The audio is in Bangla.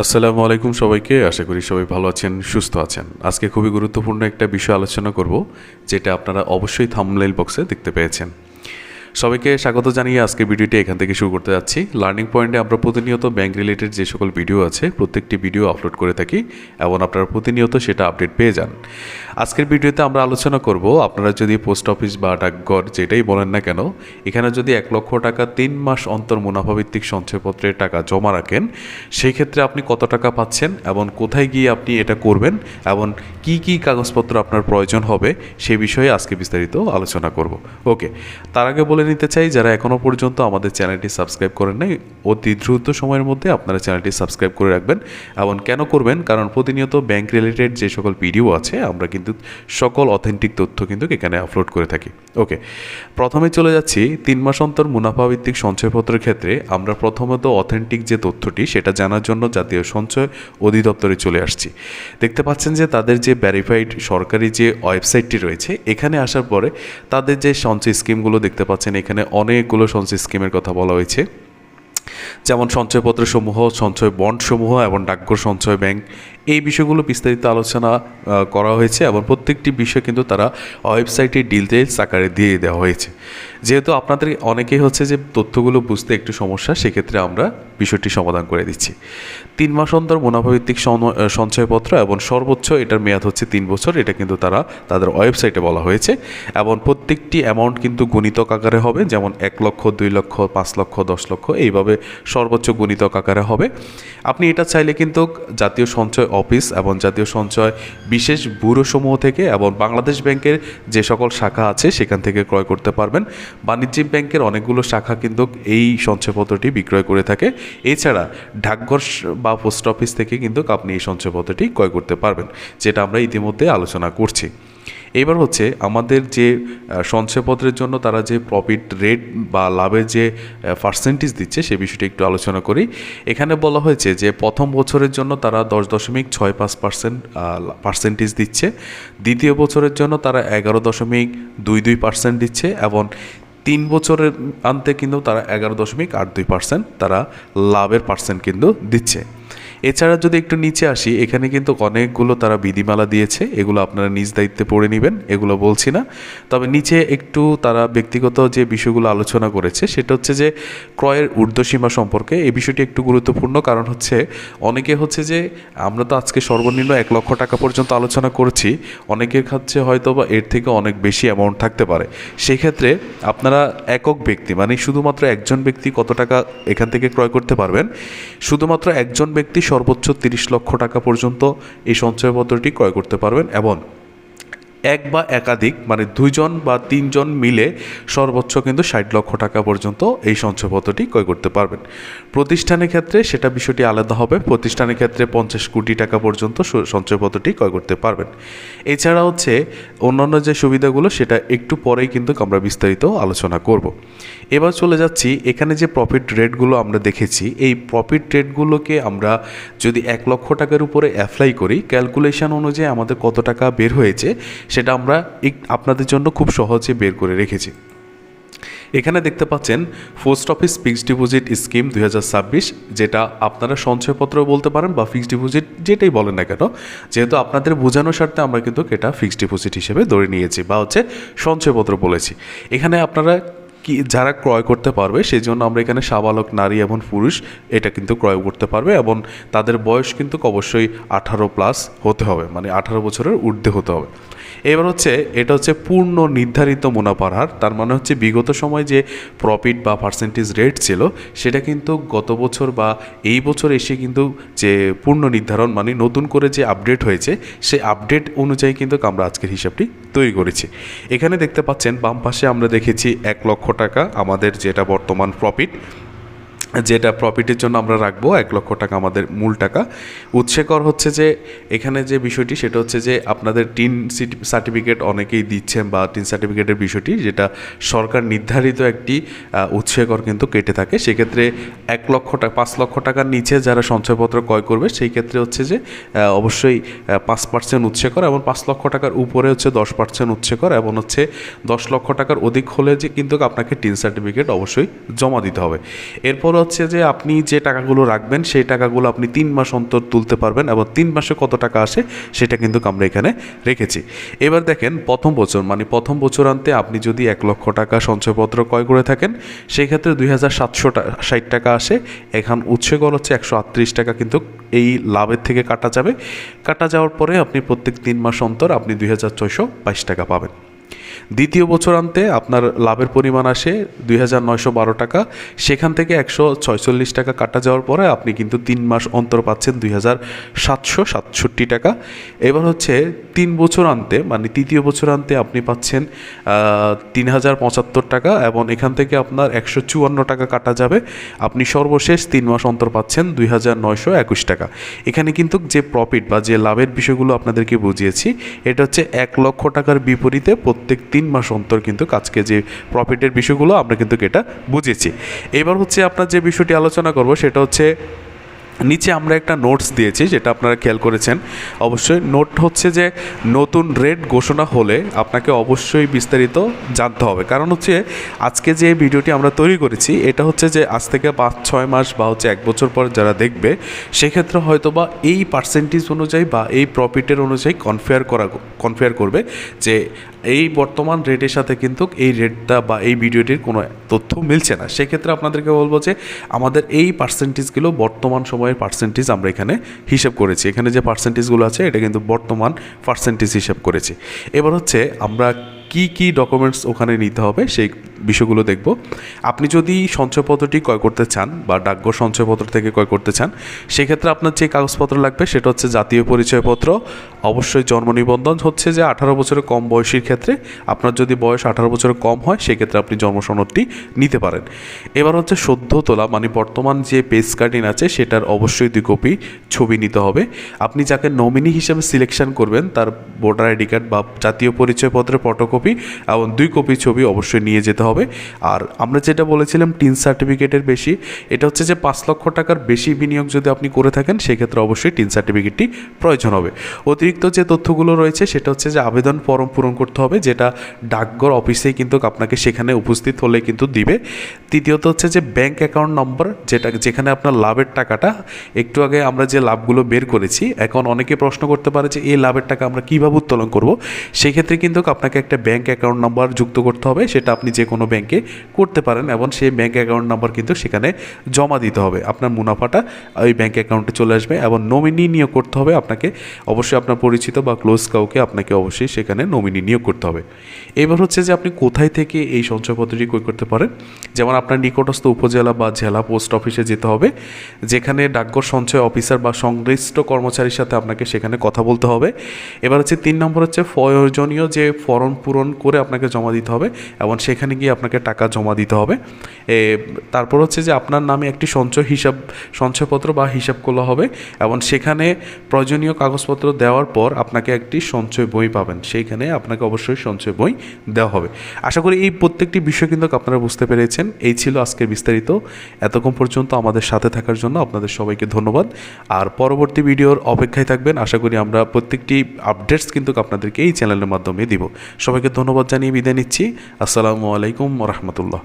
আসসালামু আলাইকুম সবাইকে। আশা করি সবাই ভালো আছেন, সুস্থ আছেন। আজকে খুবই গুরুত্বপূর্ণ একটা বিষয় আলোচনা করব, যেটা আপনারা অবশ্যই থাম্বনেইল বক্সে দেখতে পেয়েছেন। সবাইকে স্বাগত জানিয়ে আজকে ভিডিওটি এখান থেকে শুরু করতে যাচ্ছি। লার্নিং পয়েন্টে আমরা প্রতিনিয়ত ব্যাংক রিলেটেড যে সকল ভিডিও আছে প্রত্যেকটি ভিডিও আপলোড করে থাকি এবং আপনারা প্রতিনিয়ত সেটা আপডেট পেয়ে যান। আজকের ভিডিওতে আমরা আলোচনা করব, আপনারা যদি পোস্ট অফিস বা ডাকঘর যেটাই বলেন না কেন, এখানে যদি 1 লক্ষ টাকা 3 মাস অন্তর মুনাফাভিত্তিক সঞ্চয়পত্রে টাকা জমা রাখেন, সেই ক্ষেত্রে আপনি কত টাকা পাচ্ছেন এবং কোথায় গিয়ে আপনি এটা করবেন এবং কি কি কাগজপত্র আপনার প্রয়োজন হবে সেই বিষয়ে আজকে বিস্তারিত আলোচনা করব। ওকে, তার আগে বলে নিতে চাই, যারা এখনও পর্যন্ত আমাদের চ্যানেলটি সাবস্ক্রাইব করেন নাই, অতি দ্রুত সময়ের মধ্যে আপনারা চ্যানেলটি সাবস্ক্রাইব করে রাখবেন। এবং কেন করবেন? কারণ প্রতিনিয়ত ব্যাংক রিলেটেড যে সকল ভিডিও আছে আমরা কিন্তু সকল অথেন্টিক তথ্য কিন্তু এখানে আপলোড করে থাকি। ওকে, প্রথমে চলে যাচ্ছি 3 মাস অন্তর মুনাফাভিত্তিক সঞ্চয়পত্রের ক্ষেত্রে আমরা প্রথমত অথেন্টিক যে তথ্যটি সেটা জানার জন্য জাতীয় সঞ্চয় অধিদপ্তরে চলে আসছি। দেখতে পাচ্ছেন যে তাদের যে ভেরিফাইড সরকারি যে ওয়েবসাইটটি রয়েছে, এখানে আসার পরে তাদের যে সঞ্চয় স্কিমগুলো দেখতে পাচ্ছেন, এখানে অনেকগুলো সঞ্চয় স্কিমের কথা বলা হয়েছে, যেমন সঞ্চয়পত্র সমূহ, সঞ্চয় বন্ড সমূহ এবং ডাকঘর সঞ্চয় ব্যাংক। এই বিষয়গুলো বিস্তারিত আলোচনা করা হয়েছে এবং প্রত্যেকটি বিষয় কিন্তু তারা ওয়েবসাইটে ডিটেলস আকারে দিয়ে দেওয়া হয়েছে। যেহেতু আপনাদের অনেকেই হচ্ছে যে তথ্যগুলো বুঝতে একটু সমস্যা, সেক্ষেত্রে আমরা বিষয়টি সমাধান করে দিচ্ছি। 3 মাস অন্তর মুনাফাভিত্তিক সঞ্চয়পত্র এবং সর্বোচ্চ এটার মেয়াদ হচ্ছে 3 বছর, এটা কিন্তু তারা তাদের ওয়েবসাইটে বলা হয়েছে। এবং প্রত্যেকটি অ্যামাউন্ট কিন্তু গুণিতক আকারে হবে, যেমন 1 লক্ষ, 2 লক্ষ, 5 লক্ষ, 10 লক্ষ, এইভাবে সর্বোচ্চ গুণিতক আকারে হবে। আপনি এটা চাইলে কিন্তু জাতীয় সঞ্চয় অফিস এবং জাতীয় সঞ্চয় বিশেষ ব্যুরোসমূহ থেকে এবং বাংলাদেশ ব্যাংকের যে সকল শাখা আছে সেখান থেকে ক্রয় করতে পারবেন। বাণিজ্যিক ব্যাংকের অনেকগুলো শাখা কিন্তু এই সঞ্চয়পত্রটি বিক্রয় করে থাকে। এছাড়া ডাকঘর বা পোস্ট অফিস থেকে কিন্তু আপনি এই সঞ্চয়পত্রটি ক্রয় করতে পারবেন, যেটা আমরা ইতিমধ্যে আলোচনা করছি। এবার হচ্ছে আমাদের যে সঞ্চয়পত্রের জন্য তারা যে প্রফিট রেট বা লাভের যে পার্সেন্টেজ দিচ্ছে সে বিষয়টি একটু আলোচনা করি। এখানে বলা হয়েছে যে প্রথম বছরের জন্য তারা 10.65% পার্সেন্টেজ দিচ্ছে, দ্বিতীয় বছরের জন্য তারা 11.22% দিচ্ছে এবং 3 বছরের আনতে কিন্তু তারা 11.82% তারা লাভের পার্সেন্ট কিন্তু দিচ্ছে। এছাড়া যদি একটু নিচে আসি, এখানে কিন্তু অনেকগুলো তারা বিধিমালা দিয়েছে, এগুলো আপনারা নিজ দায়িত্বে পড়ে নেবেন, এগুলো বলছি না। তবে নিচে একটু তারা ব্যক্তিগত যে বিষয়গুলো আলোচনা করেছে সেটা হচ্ছে যে ক্রয়ের ঊর্ধ্বসীমা সম্পর্কে। এই বিষয়টি একটু গুরুত্বপূর্ণ, কারণ হচ্ছে অনেকে হচ্ছে যে আমরা তো আজকে সর্বনিম্ন 1 লক্ষ টাকা পর্যন্ত আলোচনা করেছি, অনেকের কাছে হয়তো বা এর থেকে অনেক বেশি অ্যামাউন্ট থাকতে পারে। সেই ক্ষেত্রে আপনারা একক ব্যক্তি, মানে শুধুমাত্র একজন ব্যক্তি কত টাকা এখান থেকে ক্রয় করতে পারবেন? শুধুমাত্র একজন ব্যক্তি সর্বোচ্চ 30 লক্ষ টাকা পর্যন্ত এই সঞ্চয়পত্রটি ক্রয় করতে পারবেন এবং এক বা একাধিক, মানে 2 জন বা 3 জন মিলে সর্বোচ্চ কিন্তু 60 লক্ষ টাকা পর্যন্ত এই সঞ্চয়পত্রটি ক্রয় করতে পারবেন। প্রতিষ্ঠানের ক্ষেত্রে সেটা বিষয়টি আলাদা হবে, প্রতিষ্ঠানের ক্ষেত্রে 50 কোটি টাকা পর্যন্ত সঞ্চয়পত্রটি ক্রয় করতে পারবেন। এছাড়া হচ্ছে অন্যান্য যে সুবিধাগুলো সেটা একটু পরেই কিন্তু আমরা বিস্তারিত আলোচনা করব। এবার চলে যাচ্ছি, এখানে যে প্রফিট রেটগুলো আমরা দেখেছি, এই প্রফিট রেটগুলোকে আমরা যদি 1 লক্ষ টাকার উপরে অ্যাপ্লাই করি, ক্যালকুলেশন অনুযায়ী আমাদের কত টাকা বের হয়েছে সেটা আমরা আপনাদের জন্য খুব সহজে বের করে রেখেছি। এখানে দেখতে পাচ্ছেন post office fixed deposit scheme 2026, যেটা আপনারা সঞ্চয়পত্র বলতে পারেন বা ফিক্সড ডিপোজিট যেটাই বলেন না কেন, যেহেতু আপনাদের বোঝানোর স্বার্থে আমরা কিন্তু এটা ফিক্সড ডিপোজিট হিসেবে ধরে নিয়েছি বা হচ্ছে সঞ্চয়পত্র বলেছি। এখানে আপনারা যারা ক্রয় করতে পারবে সেই জন্য আমরা এখানে সাবালক নারী এবং পুরুষ এটা কিন্তু ক্রয় করতে পারবে এবং তাদের বয়স কিন্তু অবশ্যই 18+ হতে হবে, মানে 18 বছরের ঊর্ধ্বে হতে হবে। এবার হচ্ছে এটা হচ্ছে পূর্ণ নির্ধারিত মুনাফার হার, তার মানে হচ্ছে বিগত সময় যে প্রফিট বা পার্সেন্টেজ রেট ছিল সেটা কিন্তু গত বছর বা এই বছর এসে কিন্তু যে পূর্ণ নির্ধারণ, মানে নতুন করে যে আপডেট হয়েছে সেই আপডেট অনুযায়ী কিন্তু আমরা আজকের হিসাবটি তৈরি করেছি। এখানে দেখতে পাচ্ছেন বাম পাশে আমরা দেখেছি 1 লক্ষ টাকা আমাদের যেটা বর্তমান প্রফিট, যেটা প্রফিটের জন্য আমরা রাখবো 1 লক্ষ টাকা আমাদের মূল টাকা। উৎসেকর হচ্ছে যে এখানে যে বিষয়টি সেটা হচ্ছে যে আপনাদের টিন সার্টিফিকেট অনেকেই দিচ্ছেন বা টিন সার্টিফিকেটের বিষয়টি, যেটা সরকার নির্ধারিত একটি উৎসেকর কিন্তু কেটে থাকে। সেক্ষেত্রে 1 লক্ষ টাকা 5 লক্ষ টাকার নিচে যারা সঞ্চয়পত্র ক্রয় করবে সেই ক্ষেত্রে হচ্ছে যে অবশ্যই 5% উৎসেকর এবং 5 লক্ষ টাকার উপরে হচ্ছে 10% উৎসেকর এবং হচ্ছে 10 লক্ষ টাকার অধিক হলে যে কিন্তু আপনাকে টিন সার্টিফিকেট অবশ্যই জমা দিতে হবে। এরপর হচ্ছে যে আপনি যে টাকাগুলো রাখবেন সেই টাকাগুলো আপনি 3 মাস অন্তর তুলতে পারবেন এবং 3 মাসে কত টাকা আসে সেটা কিন্তু আমরা এখানে রেখেছি। এবার দেখেন প্রথম প্রথম বছরান্তে আপনি যদি 1 লক্ষ টাকা সঞ্চয়পত্র ক্রয় করে থাকেন সেই ক্ষেত্রে 2760 টাকা আসে। এখন উৎস গড় হচ্ছে 138 টাকা কিন্তু এই লাভের থেকে কাটা যাবে। কাটা যাওয়ার পরে আপনি প্রত্যেক 3 মাস অন্তর আপনি 2622 টাকা পাবেন। দ্বিতীয় বছরান্তে আপনার লাভের পরিমাণ আসে 2912 টাকা, সেখান থেকে 146 টাকা কাটা যাওয়ার পরে আপনি কিন্তু 3 মাস অন্তর পাচ্ছেন 2767 টাকা। এবার হচ্ছে 3 বছরান্তে তৃতীয় বছরান্তে আপনি পাচ্ছেন 3075 টাকা এবং এখান থেকে আপনার 154 টাকা কাটা যাবে। আপনি সর্বশেষ 3 মাস অন্তর পাচ্ছেন 2921 টাকা। এখানে কিন্তু যে প্রফিট বা যে লাভের বিষয়গুলো আপনাদেরকে বুঝিয়েছি এটা হচ্ছে 1 লক্ষ টাকার বিপরীতে প্রত্যেক 3 মাস অন্তর কিন্তু আজকে যে প্রফিটের বিষয়গুলো আমরা কিন্তু এটা বুঝেছি। এবার হচ্ছে আপনার যে বিষয়টি আলোচনা করব সেটা হচ্ছে নিচে আমরা একটা নোটস দিয়েছি যেটা আপনারা খেয়াল করেছেন। অবশ্যই নোট হচ্ছে যে নতুন রেট ঘোষণা হলে আপনাকে অবশ্যই বিস্তারিত জানতে হবে, কারণ হচ্ছে আজকে যে ভিডিওটি আমরা তৈরি করেছি এটা হচ্ছে যে আজ থেকে 5-6 মাস বা হচ্ছে 1 বছর পর যারা দেখবে সেক্ষেত্রে হয়তো বা এই পার্সেন্টেজ অনুযায়ী বা এই প্রফিটের অনুযায়ী কনফেয়ার করবে যে এই বর্তমান রেটের সাথে কিন্তু এই রেটটা বা এই ভিডিওটির কোনো তথ্য মিলছে না। সেক্ষেত্রে আপনাদেরকে বলবো যে আমাদের এই পার্সেন্টেজগুলো বর্তমান সময়ের পার্সেন্টেজ আমরা এখানে হিসাব করেছি। এখানে যে পার্সেন্টেজগুলো আছে এটা কিন্তু বর্তমান পার্সেন্টেজ হিসাব করেছি। এবার হচ্ছে আমরা কি ডকুমেন্টস ওখানে নিতে হবে সেই বিষয়গুলো দেখব। আপনি যদি সঞ্চয়পত্রটি ক্রয় করতে চান বা ডাকঘর সঞ্চয়পত্র থেকে ক্রয় করতে চান সেক্ষেত্রে আপনার যে কাগজপত্র লাগবে সেটা হচ্ছে জাতীয় পরিচয়পত্র, অবশ্যই জন্ম নিবন্ধন হচ্ছে যে 18 বছরের কম বয়সীর ক্ষেত্রে, আপনার যদি বয়স 18 বছরের কম হয় সেক্ষেত্রে আপনি জন্ম সনদটি নিতে পারেন। এবার হচ্ছে সদ্য তোলা বর্তমান যে পেজ কার্ডিং আছে সেটার অবশ্যই 2 কপি ছবি নিতে হবে। আপনি যাকে নমিনি হিসেবে সিলেকশন করবেন তার ভোটার আইডি কার্ড বা জাতীয় পরিচয়পত্রের ফটোকপি এবং 2 কপি ছবি অবশ্যই নিয়ে যেতে হবে। আর আমরা যেটা বলেছিলাম টিন সার্টিফিকেটের বেশি, এটা হচ্ছে যে 5 লক্ষ টাকার বেশি বিনিয়োগ যদি আপনি করে থাকেন সেক্ষেত্রে অবশ্যই টিন সার্টিফিকেটটি প্রয়োজন হবে। অতিরিক্ত যে তথ্যগুলো রয়েছে সেটা হচ্ছে যে আবেদন ফর্ম পূরণ করতে হবে, যেটা ডাকঘর অফিসেই কিন্তু আপনাকে সেখানে উপস্থিত হলে কিন্তু দিবে। তৃতীয়ত হচ্ছে যে ব্যাংক অ্যাকাউন্ট নম্বর, যেখানে আপনার লাভের টাকাটা, একটু আগে আমরা যে লাভগুলো বের করেছি, এখন অনেকে প্রশ্ন করতে পারে যে এই লাভের টাকা আমরা কীভাবে উত্তোলন করব। সেক্ষেত্রে কিন্তু আপনাকে একটা ব্যাংক অ্যাকাউন্ট নাম্বার যুক্ত করতে হবে, সেটা আপনি যে কোনো ব্যাংকে করতে পারেন এবং সেই ব্যাংক অ্যাকাউন্ট নাম্বার কিন্তু সেখানে জমা দিতে হবে। আপনার মুনাফাটা ওই ব্যাংক অ্যাকাউন্টে চলে আসবে এবং নমিনি নিয়োগ করতে হবে আপনাকে। অবশ্যই আপনার পরিচিত বা ক্লোজ কাউকে আপনাকে অবশ্যই সেখানে নমিনি নিয়োগ করতে হবে। এবার হচ্ছে যে আপনি কোথায় থেকে এই সঞ্চয়পত্রটি ক্রয় করতে পারেন, যেমন আপনার নিকটস্থ উপজেলা বা জেলা পোস্ট অফিসে যেতে হবে, যেখানে ডাকঘর সঞ্চয় অফিসার বা সংশ্লিষ্ট কর্মচারীর সাথে আপনাকে সেখানে কথা বলতে হবে। এবার হচ্ছে 3 নম্বর হচ্ছে প্রয়োজনীয় যে ফর্ম পূরণ করে আপনাকে জমা দিতে হবে এবং সেখানে গিয়ে আপনাকে টাকা জমা দিতে হবে। তারপর হচ্ছে যে আপনার নামে একটি সঞ্চয়পত্র বা হিসাব খোলা হবে এবং সেখানে প্রয়োজনীয় কাগজপত্র দেওয়ার পর আপনাকে একটি সঞ্চয় বই পাবেন, সেইখানে আপনাকে অবশ্যই সঞ্চয় বই দেওয়া হবে। আশা করি এই প্রত্যেকটি বিষয় কিন্তু আপনারা বুঝতে পেরেছেন। এই ছিল আজকের বিস্তারিত। এতক্ষণ পর্যন্ত আমাদের সাথে থাকার জন্য আপনাদের সবাইকে ধন্যবাদ। আর পরবর্তী ভিডিওর অপেক্ষায় থাকবেন। আশা করি আমরা প্রত্যেকটি আপডেটস কিন্তু আপনাদেরকে এই চ্যানেলের মাধ্যমে দিব। সবাইকে ধন্যবাদ জানিয়ে বিদায় নিচ্ছি। আসসালামু আলাইকুম ওয়া রাহমাতুল্লাহ।